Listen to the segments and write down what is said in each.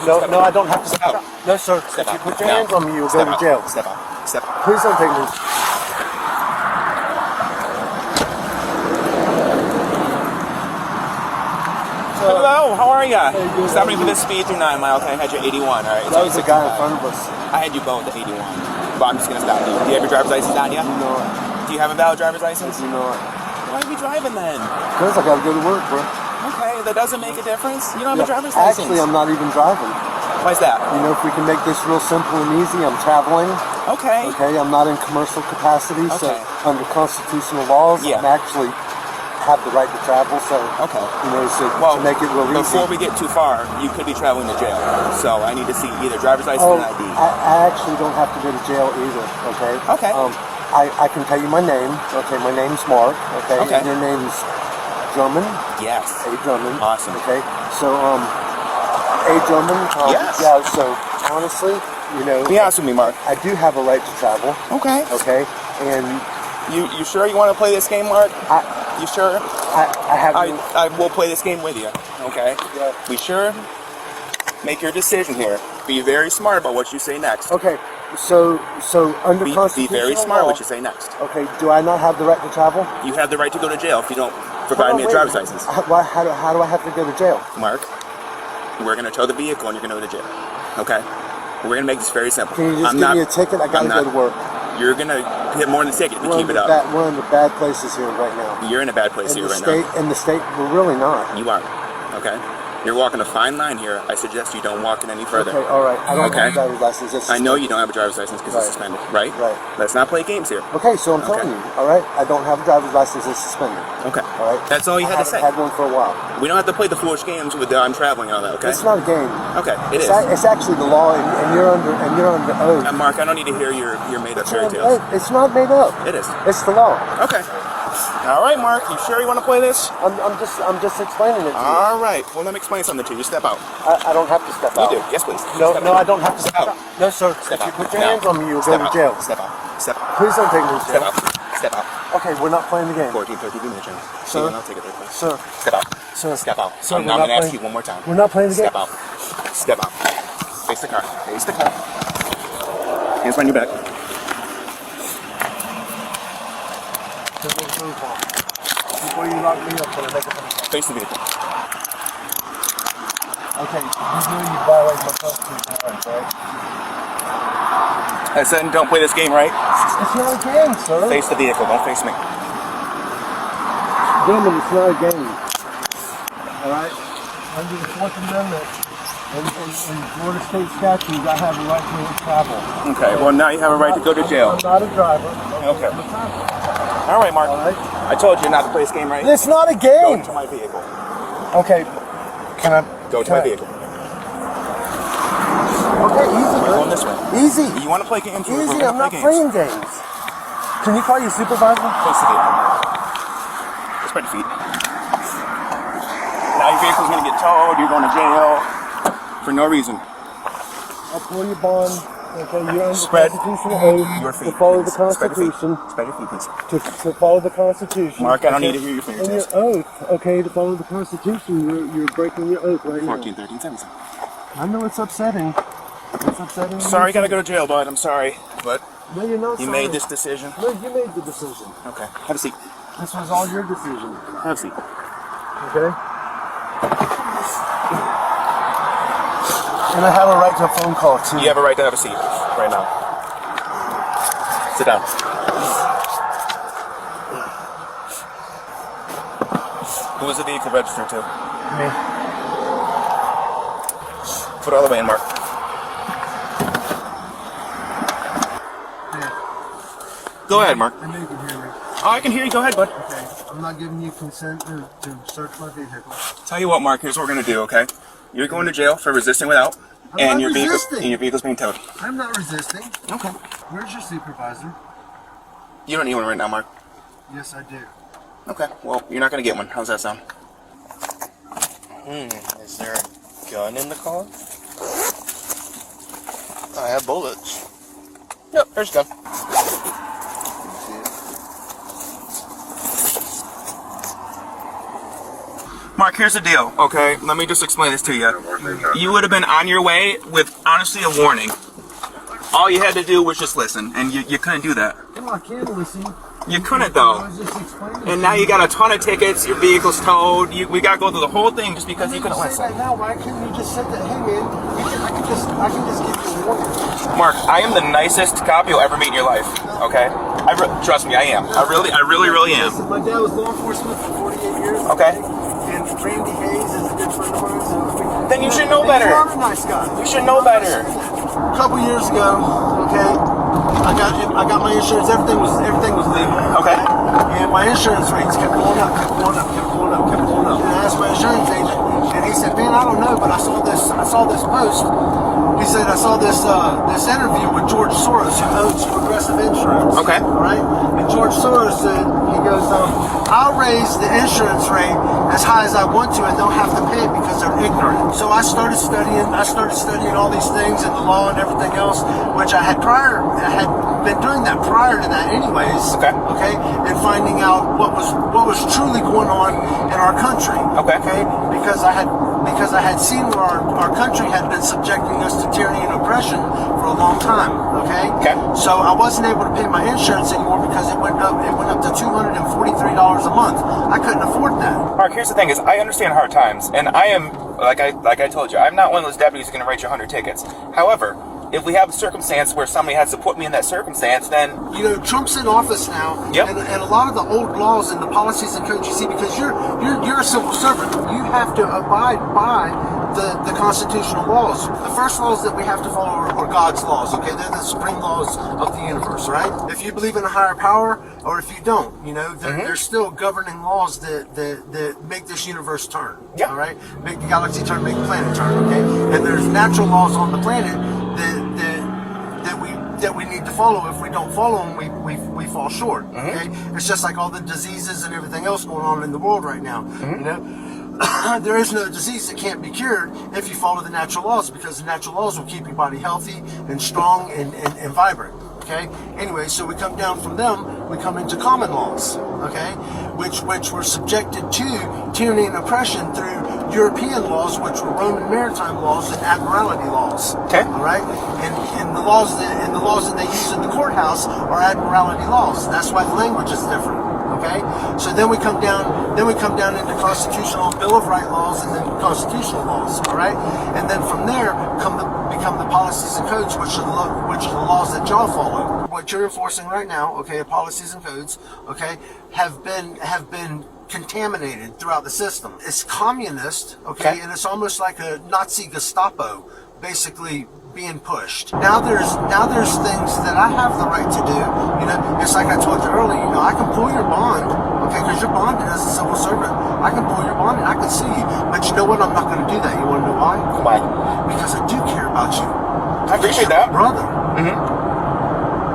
No, I don't have to step out. No, sir. Step if you out. put your No. hands on me, you'll Step go to out. jail. Step out. Step out. Please don't take me. Hello, how are ya? Hey, good. Stop me for this speed through 9 Mile. Okay, I had you 81, alright? That was the guy in front of us. I had you both at 81. But I'm just gonna stop you. Do you have your driver's license on you? No. Do you have a valid driver's license? You know it. Why are we driving then? Because I gotta go to work, bro. Okay, that doesn't make a difference. You don't have a driver's license. Actually, I'm not even driving. Why's that? You know, if we can make this real simple and easy, I'm traveling. Okay. Okay, I'm not in commercial capacity, so Okay. under constitutional laws, Yeah. I'm actually have the right to travel. So, Okay. you know, so Well, to make it real easy. before we get too far, you could be traveling to jail. So I need to see either driver's license Oh, or ID. I actually don't have to go to jail either. Okay. Okay. I can tell you my name. Okay, my name's Mark. Okay. Okay. And your name's Drummond. Yes. A. Drummond. Awesome. Okay. So, A. Drummond. Yes. Yeah. So honestly, you know, Be honest with me, Mark. I do have a right to travel. Okay. Okay. And You sure you want to play this game, Mark? You sure? I have. I will play this game with you. Okay. Yeah. We sure? Make your decision here. Be very smart about what you say next. Okay. So under Be constitutional very smart law, what you say next. Okay. Do I not have the right to travel? You have the right to go to jail if you don't provide me a Wait. driver's license. How do I have to go to jail? Mark, we're going to tow the vehicle and you're going to go to jail. Okay? We're going to make this very simple. Can you just give me a ticket? I gotta go to work. You're going to get more than a ticket if you keep it up. We're in the bad places here right now. You're in a bad place here right now. In the state, we're really not. You are. Okay? You're walking a fine line here. I suggest you don't walk it any further. Okay, all right. I don't have a driver's license. It's I know you don't have a driver's license because it's suspended, right? Right. Let's not play games here. Okay, so I'm telling you, all right? I don't have a driver's license. It's suspended. Okay. All right? That's all you had to say. I haven't had one for a while. We don't have to play the foolish games with I'm traveling and all that, okay? It's not a game. Okay, it is. It's actually the law, and you're under oath. Mark, I don't need to hear your made-up fairy tales. It's not made up. It is. It's the law. Okay. All right, Mark. You sure you want to play this? I'm just explaining it to you. All right. Well, let me explain something to you. Step out. I don't have to step out. You do. Yes, please. No, Step no, out. I don't have to step out. No, sir. Step if you out. put your No. hands on me, you'll Step go to out. jail. Step out. Step out. Please don't take me to Step jail. out. Step out. Okay, we're not playing the game. 1450 minutes. Sir. I'll take it there, please. Sir. Step out. Sir. Step out. Sir, I'm we're going not to ask playing- you one more time. We're not playing the game. Step out. Step out. Face the car. Face the car. Hands behind your back. Before you lock me up, make a phone call. Face the vehicle. Okay, you know you violate my constitutional rights, right? I said don't play this game, right? It's not a game, sir. Face the vehicle. Don't face me. Gentlemen, it's not a game. Alright? Under the Fourth Amendment and Florida state statutes, I have a right to travel. Okay, well now you have a right to go to jail. I'm not a driver. Okay. I'm a driver. All right, Mark. All right. I told you not to play this game, right? It's not a Go game. into my vehicle. Okay. Can I? Go to my vehicle. Okay, easy. We're going this way. Easy. You want to play games? We're Easy. gonna I'm not play playing games. Can you call your supervisor? Face the vehicle. Spread your feet. Now your vehicle's going to get towed. You're going to jail for no reason. I'll pull your bond. Okay, you're under Spread constitutional oath your feet. to follow the please. Spread your feet. Constitution. Spread your feet, please. To follow the Constitution. Mark, I don't need to hear your And your fingertips. oath, okay, to follow the Constitution, you're breaking your oath right 14, now. 13, 17. I know it's upsetting. It's upsetting. Sorry, you got to go to jail, bud. I'm sorry. But No, you're not you sorry. made this decision. No, you made the decision. Okay. Have a seat. This was all your decision. Have a seat. Okay? And I have a right to a phone call, too. You have a right to have a seat right now. Sit down. Who was the vehicle registered to? Me. Put it all the way in, Mark. Go ahead, Mark. I know you can hear me. Oh, I can hear you. Go ahead, bud. Okay. I'm not giving you consent to search my vehicle. Tell you what, Mark. Here's what we're gonna do. Okay? You're going to jail for resisting without, I'm not resisting. your vehicle's being towed. I'm not resisting. Okay. Where's your supervisor? You don't need one right now, Mark. Yes, I do. Okay. Well, you're not gonna get one. How's that sound? Is there a gun in the car? I have bullets. Yep. There's a gun. Mark, here's the deal, okay? Let me just explain this to you. You would have been on your way with, honestly, a warning. All you had to do was just listen, and you couldn't do that. No, I can't listen. You couldn't, though. I was just explaining. And now you got a ton of tickets, your vehicle's towed, we got to go through the whole thing just because you couldn't say listen. that now. Why couldn't you just say that? Hey, man, I can just give you a warning. Mark, I am the nicest cop you'll ever meet in your life, okay? Trust me, I am. I really am. Listen, my dad was law enforcement for 48 years. Okay. And Randy Hayes is a good friend of mine. So Then you should know better. You're a nice guy. You should know better. A couple years ago, okay, I got my insurance. Everything was legal. Okay. And my insurance rates kept going up. And I asked my insurance agent, and he said, "Man, I don't know, but I saw this post." He said, "I saw this interview with George Soros, who owns Progressive Insurance." Okay. All right. And George Soros said, he goes, "I'll raise the insurance rate as high as I want to, and they'll have to pay it because they're ignorant." So I started studying all these things and the law and everything else, which I had been doing that prior to that anyways. Okay. Okay. And finding out what was truly going on in our country. Okay. Okay. Because I had seen where our country had been subjecting us to tyranny and oppression for a long time. Okay. Okay. So I wasn't able to pay my insurance anymore because it went up to $243 a month. I couldn't afford that. Mark, here's the thing: is I understand hard times, and I am like I told you, I'm not one of those deputies who's going to write you 100 tickets. However, if we have a circumstance where somebody has to put me in that circumstance, then Trump's in office now, Yep. and a lot of the old laws and the policies and codes you see, because you're a civil servant, you have to abide by the constitutional laws. The first laws that we have to follow are God's laws. Okay, they're the supreme laws of the universe, right? If you believe in a higher power, or if you don't, there's still governing laws that make this universe turn. Yeah. All right, make the galaxy turn, make the planet turn. Okay, and there's natural laws on the planet that we need to follow. If we don't follow them, we fall short. Okay, it's just like all the diseases and everything else going on in the world right now. There is no disease that can't be cured if you follow the natural laws, because the natural laws will keep your body healthy and strong and vibrant. Okay. Anyway, so we come down from them, we come into common laws. Okay, which were subjected to tyranny and oppression through European laws, which were Roman maritime laws and admiralty laws. Okay. All right. And the laws that they use in the courthouse are admiralty laws. That's why the language is different. Okay, so then we come down into constitutional Bill of Rights laws and then constitutional laws. All right, and then from there become the policies and codes, which are the laws that y'all follow. What you're enforcing right now, okay, policies and codes, okay, have been contaminated throughout the system. It's communist, okay, and it's almost like a Nazi Gestapo, basically being pushed. Now there's things that I have the right to do. It's like I told you earlier. I can pull your bond, okay, because you're bonded as a civil servant. I can pull your bond and I can sue you. But you know what? I'm not going to do that. You want to know why? Why? Because I do care about you. I appreciate that. Brother.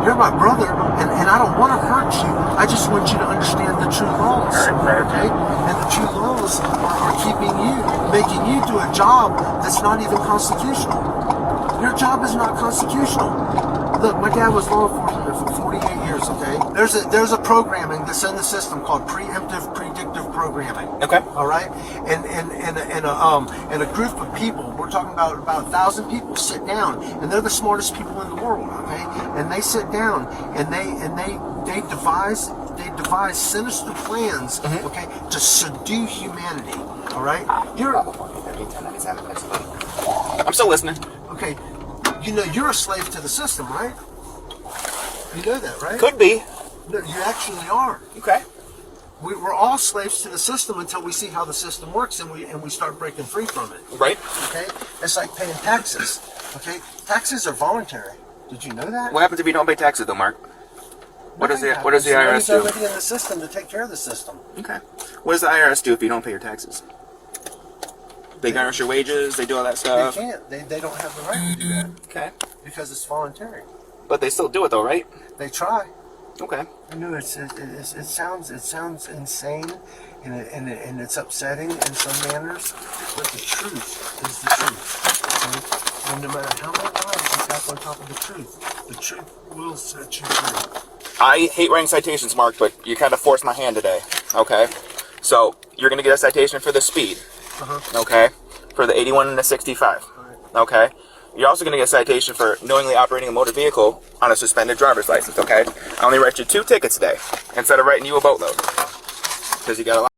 You're my brother, and I don't want to hurt you. I just want you to understand the true laws, okay? And the true laws are making you do a job that's not even constitutional. Your job is not constitutional. Look, my dad was law enforcement for 48 years, okay? There's a programming that's in the system called preemptive predictive programming. Okay. All right? And a group of people, we're talking about 1,000 people, sit down, and they're the smartest people in the world, okay? And they sit down and they devise sinister plans, okay, to subdue humanity. All right? I'm still listening. Okay, you're a slave to the system, right? You know that, right? Could be. No, you actually are. Okay. We're all slaves to the system until we see how the system works and we start breaking free from it. Right. Okay? It's like paying taxes. Okay? Taxes are voluntary. Did you know that? What happens if you don't pay taxes, though, Mark? What does the IRS Money's do? already in the system to take care of the system. Okay. What does the IRS do if you don't pay your taxes? They garnish your wages. They do all that stuff. They can't. They don't have the right to do that. Okay. Because it's voluntary. But they still do it, though, right? They try. Okay. It sounds insane, and it's upsetting in some manners, but the truth is the truth. Okay? And no matter how many times you tap on top of the truth will set you free. I hate writing citations, Mark, but you kind of forced my hand today. Okay. So you're going to get a citation for the speed, okay, for the 81 and the 65, okay. You're also going to get a citation for knowingly operating a motor vehicle on a suspended driver's license, okay. I only write you 2 tickets today instead of writing you a boatload because you got a lot.